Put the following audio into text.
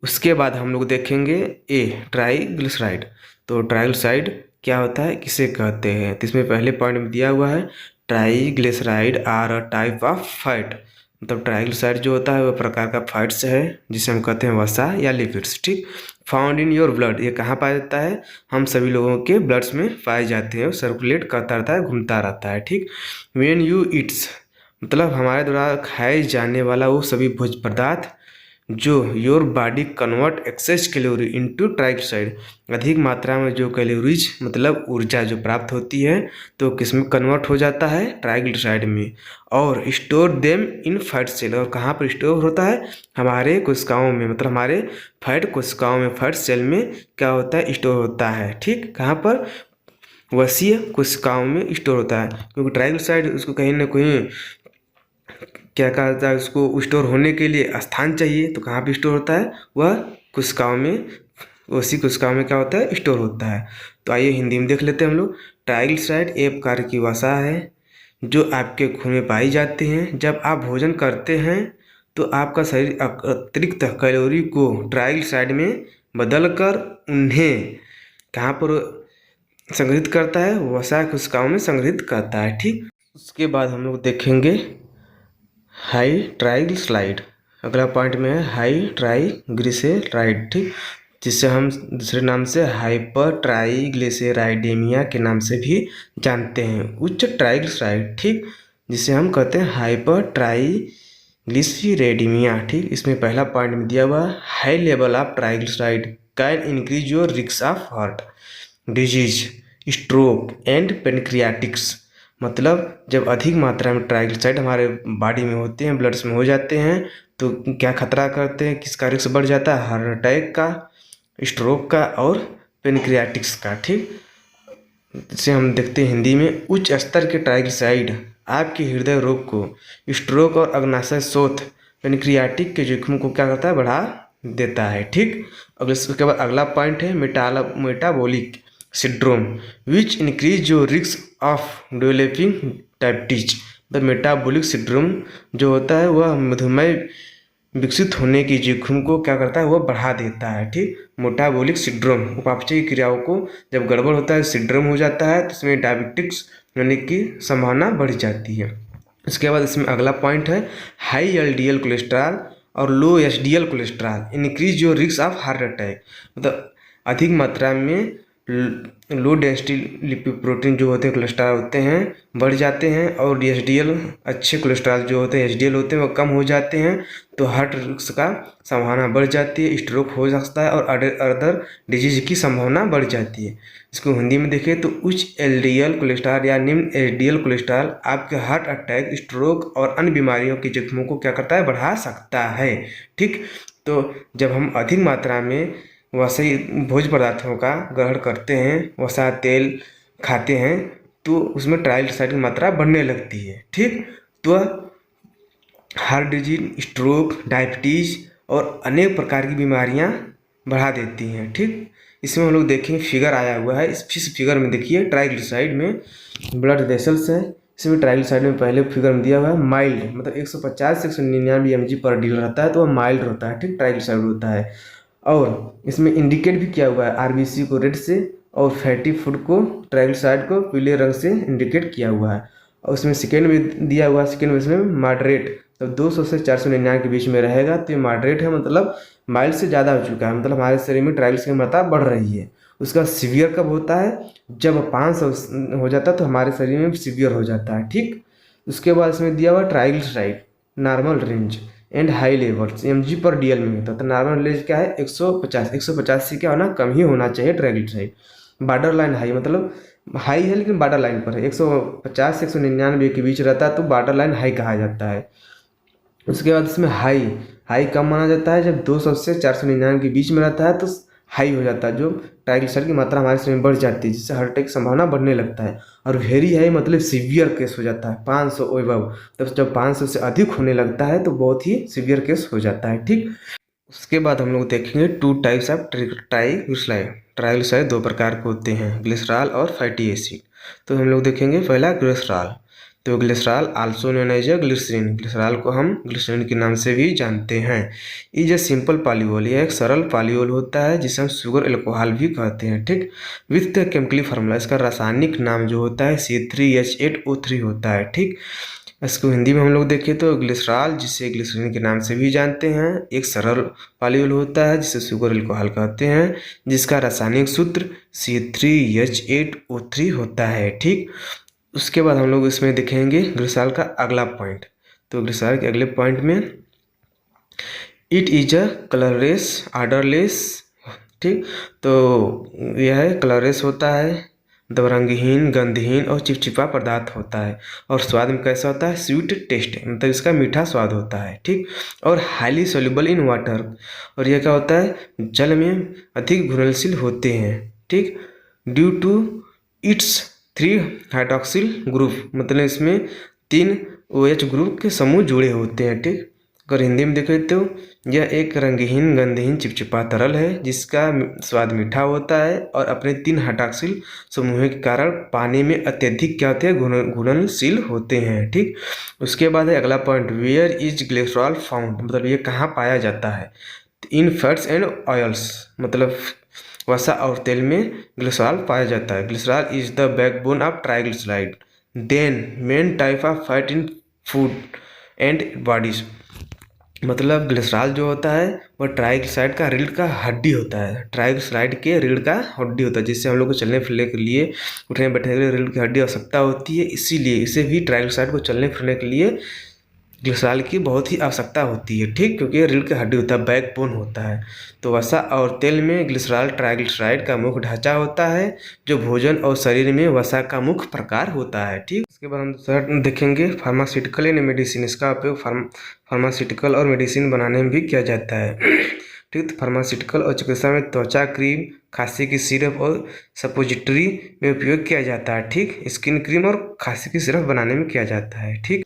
उसके बाद हम लोग देखेंगे ट्राइग्लिसराइड। तो ट्राइग्लिसराइड क्या होता है, किसे कहते हैं, तो इसमें पहले पॉइंट में दिया हुआ है triglyceride are a type of fat. मतलब ट्राइग्लिसराइड जो होता है वह प्रकार का फैट्स है जिसे हम कहते हैं वसा या लिपिड्स। ठीक, फाउंड इन योर ब्लड, ये कहाँ पाया जाता है, हम सभी लोगों के ब्लड्स में पाए जाते हैं, सर्कुलेट करता रहता है, घूमता रहता है। ठीक, व्हेन यू ईट्स मतलब हमारे द्वारा खाए जाने वाला वो सभी भोज्य पदार्थ जो your body convert excess calorie into triglyceride, अधिक मात्रा में जो कैलोरीज मतलब ऊर्जा जो प्राप्त होती है तो किस में कन्वर्ट हो जाता है, ट्राइग्लिसराइड में, और store them in fat cell. और कहाँ पर स्टोर होता है, हमारे कोशिकाओं में, मतलब हमारे फैट कोशिकाओं में, फैट सेल में क्या होता है, स्टोर होता है। ठीक, कहाँ पर, वसीय कोशिकाओं में स्टोर होता है, क्योंकि ट्राइग्लिसराइड उसको कहीं ना कहीं क्या कहा जाता है, उसको स्टोर होने के लिए स्थान चाहिए, तो कहाँ पे स्टोर होता है, वह कोशिकाओं में, उसी कोशिकाओं में क्या होता है, स्टोर होता है। तो आइए हिंदी में देख लेते हैं हम लोग। ट्राइग्लिसराइड एक प्रकार की वसा है जो आपके खून में पाई जाती हैं। जब आप भोजन करते हैं तो आपका शरीर अतिरिक्त कैलोरी को ट्राइग्लिसराइड में बदल कर उन्हें कहाँ पर संग्रहित करता है, वसा कोशिकाओं में संग्रहित करता है। ठीक, उसके बाद हम लोग देखेंगे हाई ट्राइग्लिसराइड। अगला पॉइंट में है हाई ट्राइग्लिसराइड। ठीक, जिसे हम दूसरे नाम से हाइपर ट्राइग्लिसराइडेमिया के नाम से भी जानते हैं, उच्च ट्राइग्लिसराइड। ठीक, जिसे हम कहते हैं हाइपर ट्राइग्लिसराइडेमिया। ठीक, इसमें पहला पॉइंट में दिया हुआ high level of triglyceride can increase your risk of heart disease, stroke and pancreatitis. मतलब जब अधिक मात्रा में ट्राइग्लिसराइड हमारे बॉडी में होते हैं, ब्लड्स में हो जाते हैं, तो क्या खतरा करते हैं, किसका रिस्क बढ़ जाता है, हार्ट अटैक का, स्ट्रोक का और पेनक्रियाटिक्स का। ठीक, जिसे हम देखते हैं हिंदी में, उच्च स्तर के ट्राइग्लिसराइड आपके हृदय रोग को, स्ट्रोक और अग्नाशय शोथ, पेनक्रियाटिक के जोखिम को क्या करता है, बढ़ा देता है। ठीक, अब इसके बाद अगला पॉइंट है metabolic syndrome which increase your risk of developing diabetes. The metabolic syndrome जो होता है वह मधुमेह विकसित होने की जोखिम को क्या करता है, वह बढ़ा देता है। ठीक, मेटाबॉलिक सिंड्रोम उपापचय क्रियाओं को जब गड़बड़ होता है, सिंड्रोम हो जाता है, तो इसमें डायबिटिक्स होने की संभावना बढ़ जाती है। उसके बाद इसमें अगला पॉइंट है हाई एलडीएल कोलेस्ट्रॉल और low HDL cholesterol increase your risk of heart attack. मतलब अधिक मात्रा में लो डेंसिटी लिपोप्रोटीन जो होते हैं, कोलेस्ट्रॉल होते हैं, बढ़ जाते हैं, और एचडीएल अच्छे कोलेस्ट्रॉल जो होते हैं, एचडीएल होते हैं, वो कम हो जाते हैं, तो हार्ट रिस्क का संभावना बढ़ जाती है, स्ट्रोक हो सकता है और अदर डिजीज की संभावना बढ़ जाती है। इसको हिंदी में देखें तो उच्च एलडीएल कोलेस्ट्रॉल या निम्न एचडीएल कोलेस्ट्रॉल आपके हार्ट अटैक, स्ट्रोक और अन्य बीमारियों के जोखिमों को क्या करता है, बढ़ा सकता है। ठीक, तो जब हम अधिक मात्रा में वसा भोज्य पदार्थों का ग्रहण करते हैं, वसा तेल खाते हैं, तो उसमें ट्राइग्लिसराइड की मात्रा बढ़ने लगती है। ठीक, तो हार्ट डिजीज, स्ट्रोक, डायबिटीज़ और अनेक प्रकार की बीमारियां बढ़ा देती हैं। ठीक, इसमें हम लोग देखेंगे फिगर आया हुआ है, इस फिगर में देखिए ट्राइग्लिसराइड में ब्लड वेसल्स है, इसमें ट्राइग्लिसराइड में पहले फिगर में दिया हुआ है माइल्ड, मतलब 150 से 199 mg पर डील रहता है, तो वह माइल्ड होता है। ठीक, ट्राइग्लिसराइड होता है, और इसमें इंडिकेट भी किया हुआ है आरबीसी को रेड से और फैटी फूड को, ट्राइग्लिसराइड को पीले रंग से इंडिकेट किया हुआ है। और उसमें सेकेंड में दिया हुआ है, सेकेंड में इसमें मॉडरेट, तो 200 से 499 के बीच में रहेगा, तो ये मॉडरेट है, मतलब माइल्ड से ज़्यादा हो चुका है, मतलब हमारे शरीर में ट्राइग्लिसराइड की मात्रा बढ़ रही है। उसका सीवियर कब होता है, जब 500 हो जाता है तो हमारे शरीर में सीवियर हो जाता है। ठीक, उसके बाद इसमें दिया हुआ triglyceride normal range and high levels mg पर डीएल में होता है, तो नॉर्मल रेंज क्या है, 150 से क्या होना, कम ही होना चाहिए ट्राइग्लिसराइड। बॉर्डर लाइन हाई, मतलब हाई है लेकिन बॉर्डर लाइन पर है, 150 से 199 के बीच रहता है तो बॉर्डर लाइन हाई कहा जाता है। उसके बाद इसमें हाई कम माना जाता है जब 200 से 499 के बीच में रहता है, तो हाई हो जाता है, जो ट्राइग्लिसराइड की मात्रा हमारे शरीर में बढ़ जाती है, जिससे हार्ट अटैक की संभावना बढ़ने लगता है। और वेरी हाई मतलब सीवियर केस हो जाता है, 500 एबव, तब जब 500 से अधिक होने लगता है तो बहुत ही सीवियर केस हो जाता है। ठीक, उसके बाद हम लोग देखेंगे 2 टाइप्स ऑफ ट्राइग्लिसराइड। ट्राइग्लिसराइड 2 प्रकार के होते हैं, ग्लिसरॉल और फैटी एसिड। तो हम लोग देखेंगे पहला ग्लिसरॉल। तो glycerol also known as a glycerin, glycerol को हम ग्लिसरीन के नाम से भी जानते हैं। इज अ सिंपल पॉलीओल, यह एक सरल पॉलीओल होता है जिसे हम शुगर एल्कोहल भी कहते हैं, ठीक। विथ द केमिकली फार्मूला, इसका रासायनिक नाम जो होता है C3H8O3 होता है, ठीक। इसको हिंदी में हम लोग देखें तो ग्लिसरॉल, जिसे ग्लिसरीन के नाम से भी जानते हैं, एक सरल पॉलीओल होता है जिसे शुगर एल्कोहल कहते हैं, जिसका रासायनिक सूत्र C3H8O3 होता है, ठीक। उसके बाद हम लोग इसमें देखेंगे ग्लिसरॉल का अगला पॉइंट। तो ग्लिसरॉल के अगले पॉइंट में it is a colourless odourless, ठीक। तो यह कलरलेस होता है, मतलब रंगहीन, गंधहीन और चिपचिपा पदार्थ होता है, और स्वाद में कैसा होता है, स्वीट टेस्ट, मतलब इसका मीठा स्वाद होता है, ठीक। और हाईली सोल्यूबल इन वाटर, और यह क्या होता है, जल में अधिक घुलनशील होते हैं, ठीक। Due to its 3 hydroxyl group, मतलब इसमें 3 OH ग्रुप के समूह जुड़े होते हैं, ठीक। अगर हिंदी में देखें तो यह एक रंगहीन, गंधहीन, चिपचिपा तरल है जिसका स्वाद मीठा होता है, और अपने 3 हाइड्रॉक्सिल समूह के कारण पानी में अत्यधिक क्या होते हैं, घुलनशील होते हैं, ठीक। उसके बाद है अगला point, where is glycerol found, मतलब ये कहाँ पाया जाता है, इन फैट्स एंड ऑयल्स, मतलब वसा और तेल में ग्लिसरॉल पाया जाता है। Glycerol is the backbone of triglyceride, then main type of fat in food and bodies, मतलब ग्लिसरॉल जो होता है वह ट्राइग्लिसराइड का रीढ़ का हड्डी होता है, ट्राइग्लिसराइड के रीढ़ का हड्डी होता है, जिससे हम लोग को चलने फिरने के लिए, उठने बैठने के लिए रीढ़ की हड्डी आवश्यकता होती है, इसीलिए इसे भी ट्राइग्लिसराइड को चलने फिरने के लिए ग्लिसरॉल की बहुत ही आवश्यकता होती है, ठीक, क्योंकि ये रीढ़ की हड्डी होता है, बैकबोन होता है। तो वसा और तेल में ग्लिसरॉल ट्राइग्लिसराइड का मुख्य ढांचा होता है, जो भोजन और शरीर में वसा का मुख्य प्रकार होता है, ठीक। उसके बाद हम दूसरा देखेंगे फार्मास्यूटिकल एंड मेडिसिन, इसका उपयोग फार्मास्यूटिकल और मेडिसिन बनाने में भी किया जाता है, ठीक। तो फार्मास्यूटिकल और चिकित्सा में त्वचा क्रीम, खांसी की सिरप और सपोजिटरी में उपयोग किया जाता है, ठीक। स्किन क्रीम और खांसी की सिरप बनाने में किया जाता है, ठीक।